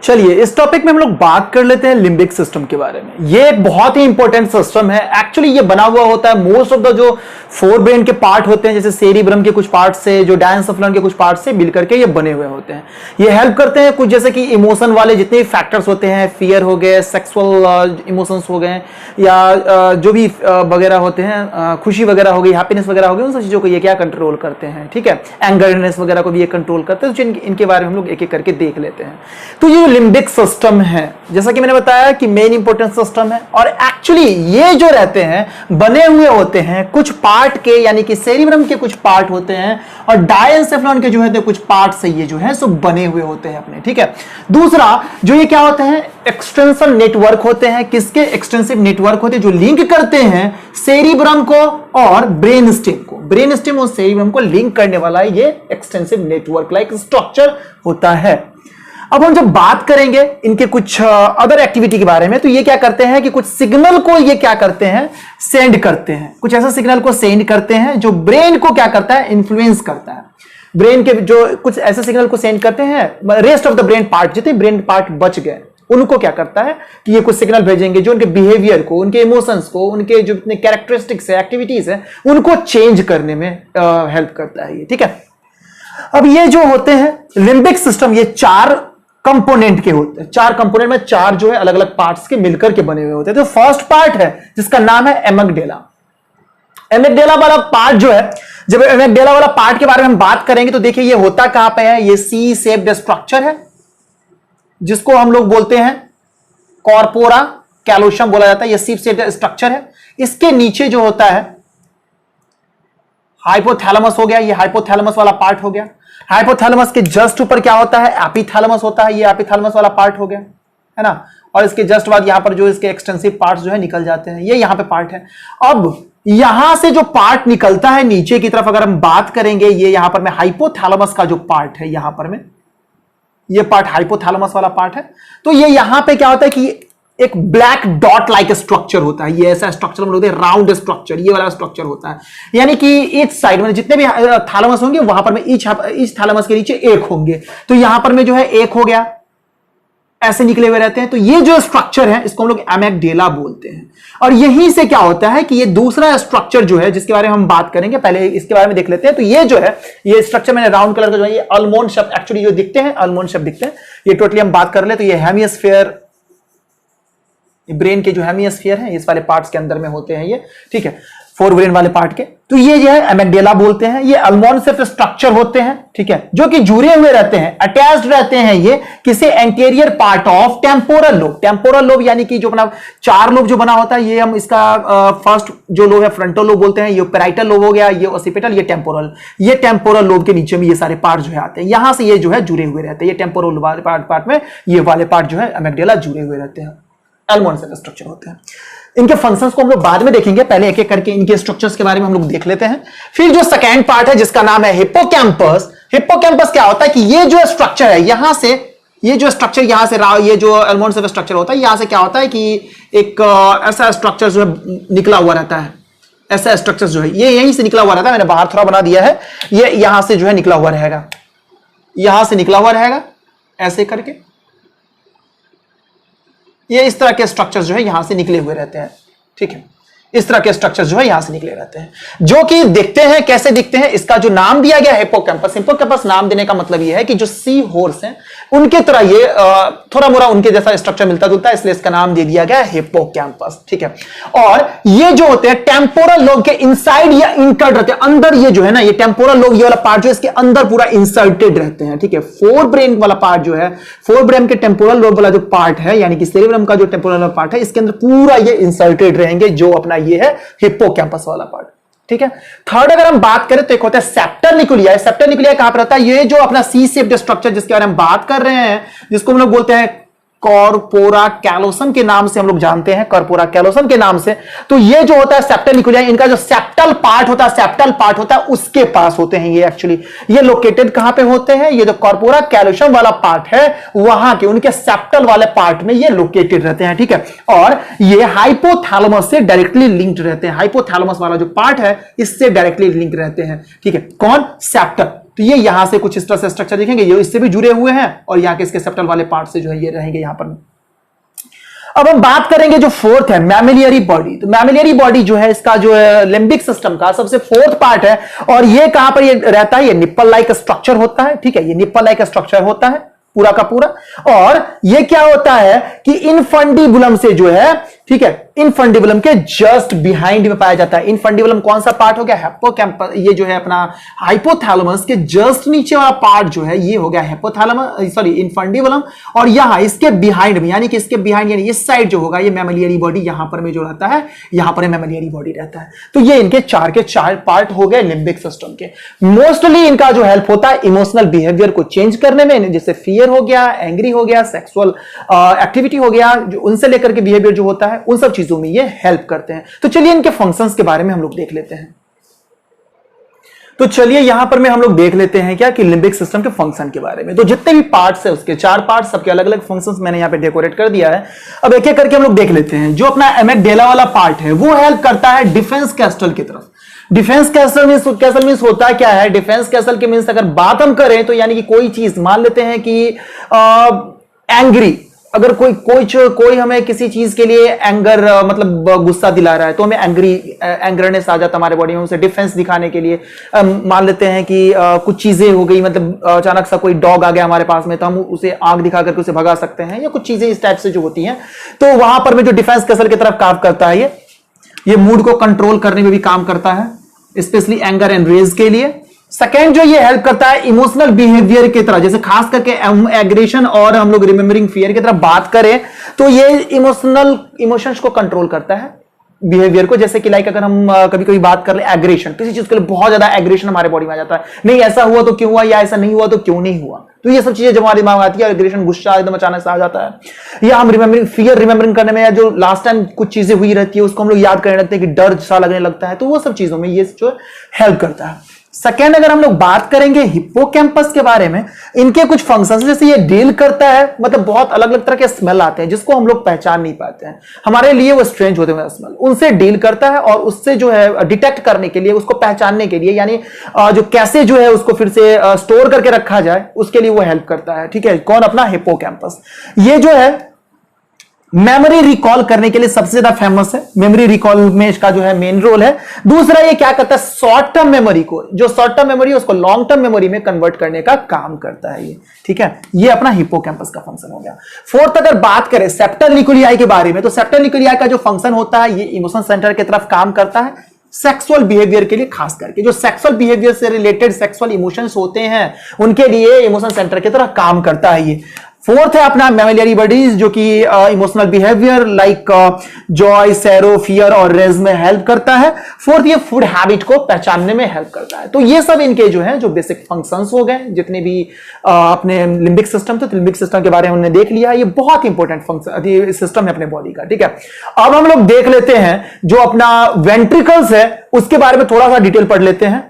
चलिए इस टॉपिक में हम लोग बात कर लेते हैं लिम्बिक सिस्टम के बारे में। ये एक बहुत ही इंपॉर्टेंट सिस्टम है। एक्चुअली ये बना हुआ होता है मोस्ट ऑफ द जो फोर ब्रेन के पार्ट होते हैं, जैसे सेरिब्रम के कुछ पार्ट से, जो डायंसेफलन के कुछ पार्ट से मिलकर के ये बने हुए होते हैं। ये हेल्प करते हैं कुछ, जैसे कि इमोशन वाले जितने फैक्टर्स होते हैं, फियर हो गए, सेक्सुअल इमोशंस हो गए, या जो भी वगैरह होते हैं, खुशी वगैरह हो गई, हैप्पीनेस वगैरह हो गई, उन सब चीजों को ये क्या कंट्रोल करते हैं। ठीक है, एंगरनेस वगैरह को भी ये कंट्रोल करते हैं। तो इनके बारे में हम लोग एक एक करके देख लेते हैं। तो ये लिम्बिक सिस्टम है, जैसा कि मैंने बताया कि मेन इंपॉर्टेंट सिस्टम है, और एक्चुअली ये जो रहते हैं बने हुए होते हैं कुछ पार्ट के, यानी कि सेरिब्रम के कुछ पार्ट होते हैं, और डायंसेफलन के जो है कुछ पार्ट से ये जो है सो बने हुए होते हैं अपने। ठीक है, दूसरा जो ये क्या होते हैं, एक्सटेंशन नेटवर्क होते हैं। किसके एक्सटेंसिव नेटवर्क होते हैं जो लिंक करते हैं सेरिब्रम को और ब्रेन स्टेम को। ब्रेन स्टेम और सेरिब्रम को लिंक करने वाला ये एक्सटेंसिव नेटवर्क लाइक स्ट्रक्चर होता है। अब हम जब बात करेंगे इनके कुछ अदर एक्टिविटी के बारे में, तो ये क्या करते हैं कि कुछ सिग्नल को ये क्या करते हैं, सेंड करते हैं। कुछ ऐसा सिग्नल को सेंड करते हैं जो ब्रेन को क्या करता है, इन्फ्लुएंस करता है। ब्रेन के जो कुछ ऐसे सिग्नल को सेंड करते हैं, rest of the brain part, जितने ब्रेन पार्ट बच गए उनको क्या करता है कि ये कुछ सिग्नल भेजेंगे जो उनके बिहेवियर को, उनके इमोशंस को, उनके जो इतने कैरेक्टरिस्टिक्स है, एक्टिविटीज है, उनको चेंज करने में हेल्प करता है ये। ठीक है, अब ये जो होते हैं लिम्बिक सिस्टम, ये चार कंपोनेंट के होते हैं। चार कंपोनेंट में चार जो है अलग अलग पार्ट्स के मिलकर के बने हुए होते हैं। तो फर्स्ट पार्ट है जिसका नाम है एमिगडाला। एमिगडाला वाला पार्ट जो है, जब एमिगडाला वाला पार्ट के बारे में हम बात करेंगे तो देखिए ये होता कहां पे है, ये सी शेप्ड स्ट्रक्चर है जिसको हम लोग बोलते हैं कॉर्पोरा कैलोसम बोला जाता है। ये सी शेप्ड स्ट्रक्चर है। इसके नीचे जो होता है हाइपोथैलेमस हो गया, ये हाइपोथैलेमस वाला पार्ट हो गया। हाइपोथैलेमस के जस्ट ऊपर क्या होता है, एपिथैलेमस होता है, ये एपिथैलेमस वाला पार्ट हो गया, है ना। और इसके जस्ट बाद यहां पर जो इसके एक्सटेंसिव पार्ट्स जो है निकल जाते हैं, ये यहां पे पार्ट है। अब यहां से जो पार्ट निकलता है नीचे की तरफ अगर हम बात करेंगे, ये यहां पर में हाइपोथैलेमस का जो पार्ट है, यहां पर में ये पार्ट हाइपोथैलेमस वाला पार्ट है। तो ये यहां पे क्या होता है कि एक ब्लैक डॉट लाइक स्ट्रक्चर होता है। ये ऐसा स्ट्रक्चर हम लोग राउंड स्ट्रक्चर, ये वाला स्ट्रक्चर होता है। यानी कि ईच साइड में जितने भी थैलेमस होंगे वहां पर में ईच थैलेमस के नीचे एक होंगे। तो यहां पर में जो है एक हो गया, ऐसे निकले हुए रहते हैं। तो ये जो स्ट्रक्चर है इसको हम लोग एमिगडाला बोलते हैं। और यहीं से क्या होता है कि ये दूसरा स्ट्रक्चर जो है जिसके बारे में हम बात करेंगे, पहले इसके बारे में देख लेते हैं। तो ये जो है, ये स्ट्रक्चर मैंने राउंड कलर का जो है, ये अल्मोंड शब्द एक्चुअली जो दिखते हैं, अल्मोंड शब्द दिखते हैं। ये टोटली हम बात कर ले तो ये हेमिस्फीयर, ब्रेन के जो हेमिस्फीयर है इस वाले पार्ट्स के अंदर में होते हैं ये। ठीक है, फोर ब्रेन वाले पार्ट के। तो ये जो है एमिगडाला बोलते हैं। ये अल्मोंड शेप स्ट्रक्चर होते हैं, ठीक है, जो कि जुड़े हुए रहते हैं, अटैच्ड रहते हैं ये किसी anterior part of temporal lobe. Temporal lobe यानी कि जो अपना चार लोब जो बना होता है, ये हम इसका फर्स्ट जो लोब है फ्रंटल लोब बोलते हैं, ये पैराइटल लोब हो गया, ये ओसिपिटल, ये टेम्पोरल। ये टेम्पोरल लोब के नीचे में ये सारे पार्ट जो है आते हैं, यहां से ये जो है जुड़े हुए रहते हैं। ये टेम्पोरल वाले पार्ट में ये वाले पार्ट जो है एमिगडाला जुड़े हुए रहते हैं, अल्मोंड शेप स्ट्रक्चर होते हैं। इनके फंक्शंस को हम लोग बाद में देखेंगे, पहले एक एक करके इनके स्ट्रक्चर्स के बारे में हम लोग देख लेते हैं। फिर जो सेकेंड पार्ट है जिसका नाम है हिप्पोकैम्पस। हिप्पोकैम्पस क्या होता है कि ये जो स्ट्रक्चर है, यहां से ये जो स्ट्रक्चर यहां से ये जो अल्मोंड शेप स्ट्रक्चर होता है, यहां से क्या होता है कि एक ऐसा स्ट्रक्चर जो है निकला हुआ रहता है। ऐसा स्ट्रक्चर जो है ये यहीं से निकला हुआ रहता है। मैंने बाहर थोड़ा बना दिया है, ये यहां से जो है निकला हुआ रहेगा, यहां से निकला हुआ रहेगा ऐसे करके। ये इस तरह के स्ट्रक्चर्स जो है यहां से निकले हुए रहते हैं। ठीक है, इस तरह के स्ट्रक्चर्स जो है यहां से निकले रहते हैं, जो कि दिखते हैं कैसे दिखते हैं। इसका जो नाम दिया गया हिप्पोकैम्पस, हिप्पोकैम्पस नाम देने का मतलब यह है कि जो सी हॉर्स हैं उनके तरह ये थोड़ा मोड़ा उनके जैसा स्ट्रक्चर मिलता जुलता है, इसलिए इसका नाम दे दिया गया हिप्पोकैम्पस। ठीक है, और ये जो होते हैं टेम्पोरल लोब के इनसाइड या इंटर्ड रहते हैं, अंदर। ये जो है ना, ये टेम्पोरल लोब, ये वाला पार्ट जो है इसके अंदर पूरा इंसर्टेड रहते हैं। ठीक है, फोर ब्रेन वाला पार्ट जो है, फोर ब्रेन के टेम्पोरल लोब वाला जो पार्ट है, यानी कि सेरिब्रम का जो टेम्पोरल पार्ट है, इसके अंदर पूरा ये इंसर्टेड रहेंगे, जो अपना ये है हिप्पोकैम्पस वाला पार्ट। ठीक है, थर्ड अगर हम बात करें तो एक होता है सेप्टर न्यूक्लिया। सेप्टर न्यूक्लिया कहां पर रहता है, ये जो अपना सी शेप्ड स्ट्रक्चर जिसके बारे में बात कर रहे हैं, जिसको हम लोग बोलते हैं कॉर्पोरा कैलोसम के नाम से हम लोग जानते हैं, कॉर्पोरा कैलोसम के नाम से। तो ये जो होता है सेप्टर न्यूक्लिया, इनका जो सेप्टल पार्ट होता है, सेप्टल पार्ट होता है उसके पास होते हैं ये। एक्चुअली ये लोकेटेड कहां पे होते हैं, ये जो कॉर्पोरा कैलोसम वाला पार्ट है वहां के उनके सेप्टल वाले पार्ट में ये लोकेटेड रहते हैं। ठीक है, और ये हाइपोथैलेमस से डायरेक्टली लिंक्ड रहते हैं। हाइपोथैलेमस वाला जो पार्ट है इससे डायरेक्टली लिंक रहते हैं। ठीक है, कौन, सेप्टल। तो ये यहां से कुछ इस तरह से स्ट्रक्चर दिखेंगे, ये इससे भी जुड़े हुए हैं और यहाँ के इसके सेप्टल वाले पार्ट से जो है ये रहेंगे यहां पर। अब हम बात करेंगे जो फोर्थ है मैमिलियरी बॉडी। तो मैमिलियरी बॉडी जो है इसका जो है लिम्बिक सिस्टम का सबसे फोर्थ पार्ट है और ये कहां पर ये रहता है, ये निप्पल लाइक स्ट्रक्चर होता है, ठीक है, ये निप्पल लाइक स्ट्रक्चर होता है पूरा का पूरा। और ये क्या होता है कि इनफंडिबुलम से जो है, ठीक है, इनफंडिबुलम के जस्ट बिहाइंड में पाया जाता है। इनफंडिबुलम कौन सा पार्ट हो गया, हिप्पोकैम्पस, ये जो है अपना हाइपोथैलेमस के जस्ट नीचे वाला पार्ट जो है ये हो गया हिप्पोथैलेमस, सॉरी इनफंडिबुलम। और यहां इसके बिहाइंड में, यानी कि इसके बिहाइंड यानी इस साइड जो होगा ये मैमिलियरी बॉडी, यहां पर में जो रहता है यहां पर मैमिलियरी बॉडी रहता है। तो ये इनके चार के चार पार्ट हो गए लिम्बिक सिस्टम के। मोस्टली इनका जो हेल्प होता है इमोशनल बिहेवियर को चेंज करने में, जैसे फियर हो गया, एंग्री हो गया, सेक्सुअल एक्टिविटी हो गया, जो उनसे लेकर के बिहेवियर जो होता है उन सब चीजों में ये हेल्प करते हैं। तो चलिए इनके फंक्शंस के बारे में हम लोग देख लेते हैं। तो चलिए यहां पर में हम लोग देख लेते हैं क्या कि लिम्बिक सिस्टम के फंक्शन के बारे में। तो जितने भी पार्ट्स है उसके चार पार्ट्स, सबके अलग अलग फंक्शंस मैंने यहां पे डेकोरेट कर दिया है। अब एक एक करके हम लोग देख लेते हैं। जो अपना एमेगडेला वाला पार्ट है वो हेल्प करता है डिफेंस कैस्टल की तरफ। डिफेंस कैसल मींस होता क्या है, डिफेंस कैसल के मींस अगर बात हम करें तो यानी कि कोई चीज मान लेते हैं कि एंग्री, अगर कोई हमें किसी चीज के लिए एंगर मतलब गुस्सा दिला रहा है तो हमें एंग्रनेस आ जाता हमारे बॉडी में, उसे डिफेंस दिखाने के लिए। मान लेते हैं कि कुछ चीजें हो गई, मतलब अचानक सा कोई डॉग आ गया हमारे पास में तो हम उसे आंख दिखा करके उसे भगा सकते हैं, या कुछ चीजें इस टाइप से जो होती हैं। तो वहां पर में जो डिफेंस कैसल की तरफ काम करता है ये मूड को कंट्रोल करने में भी काम करता है, स्पेशली एंगर एंड रेज के लिए। सेकेंड जो ये हेल्प करता है इमोशनल बिहेवियर की तरह, जैसे खास करके एग्रेशन और हम लोग रिमेम्बरिंग फियर की तरफ बात करें तो ये इमोशंस को कंट्रोल करता है बिहेवियर को। जैसे कि लाइक अगर हम कभी कभी बात कर ले एग्रेशन, किसी चीज के लिए बहुत ज्यादा एग्रेशन हमारे बॉडी में आ जाता है, नहीं ऐसा हुआ तो क्यों हुआ, या ऐसा नहीं हुआ तो क्यों नहीं हुआ, तो ये सब चीजें जब हमारे दिमाग में आती है, एग्रेशन गुस्सा एकदम अचानक से आ जाता है। या हम रिमेम्बरिंग करने में, या जो लास्ट टाइम कुछ चीजें हुई रहती है उसको हम लोग याद करने लगते हैं कि डर सा लगने लगता है, तो वो सब चीजों में ये जो हेल्प करता है। सेकेंड अगर हम लोग बात करेंगे हिप्पोकैम्पस के बारे में, इनके कुछ फंक्शंस, जैसे ये डील करता है, मतलब बहुत अलग अलग तरह के स्मेल आते हैं जिसको हम लोग पहचान नहीं पाते हैं, हमारे लिए वो स्ट्रेंज होते हैं स्मेल, उनसे डील करता है और उससे जो है डिटेक्ट करने के लिए, उसको पहचानने के लिए, यानी जो कैसे जो है उसको फिर से स्टोर करके रखा जाए उसके लिए वो हेल्प करता है। ठीक है, कौन, अपना हिप्पोकैम्पस। ये जो है मेमोरी रिकॉल करने के लिए सबसे ज्यादा फेमस है, मेमोरी रिकॉल में इसका जो है मेन रोल है। दूसरा ये क्या करता है, शॉर्ट टर्म मेमोरी को, जो शॉर्ट टर्म मेमोरी है उसको लॉन्ग टर्म मेमोरी में कन्वर्ट करने का काम करता है ये। ठीक है, ये अपना हिप्पोकैम्पस का फंक्शन हो गया। फोर्थ अगर बात करें सेप्टल न्यूक्लियाई के बारे में, तो सेप्टल न्यूक्लियाई का जो फंक्शन होता है ये इमोशन सेंटर की तरफ काम करता है, सेक्सुअल बिहेवियर के लिए। खास करके जो सेक्सुअल बिहेवियर से रिलेटेड सेक्सुअल इमोशंस होते हैं उनके लिए इमोशन सेंटर की तरह काम करता है ये। फोर्थ है अपना मैमिलियरी बॉडीज, जो कि emotional behaviour like Joy, serow, fear और रेज में हेल्प करता है। फोर्थ ये फूड हैबिट को पहचानने में हेल्प करता है। तो ये सब इनके जो है जो बेसिक फंक्शंस हो गए, जितने भी अपने लिम्बिक सिस्टम थे, लिम्बिक सिस्टम के बारे में हमने देख लिया। ये बहुत इंपॉर्टेंट फंक्शन सिस्टम है अपने बॉडी का। ठीक है, अब हम लोग देख लेते हैं जो अपना वेंट्रिकल्स है उसके बारे में थोड़ा सा डिटेल पढ़ लेते हैं।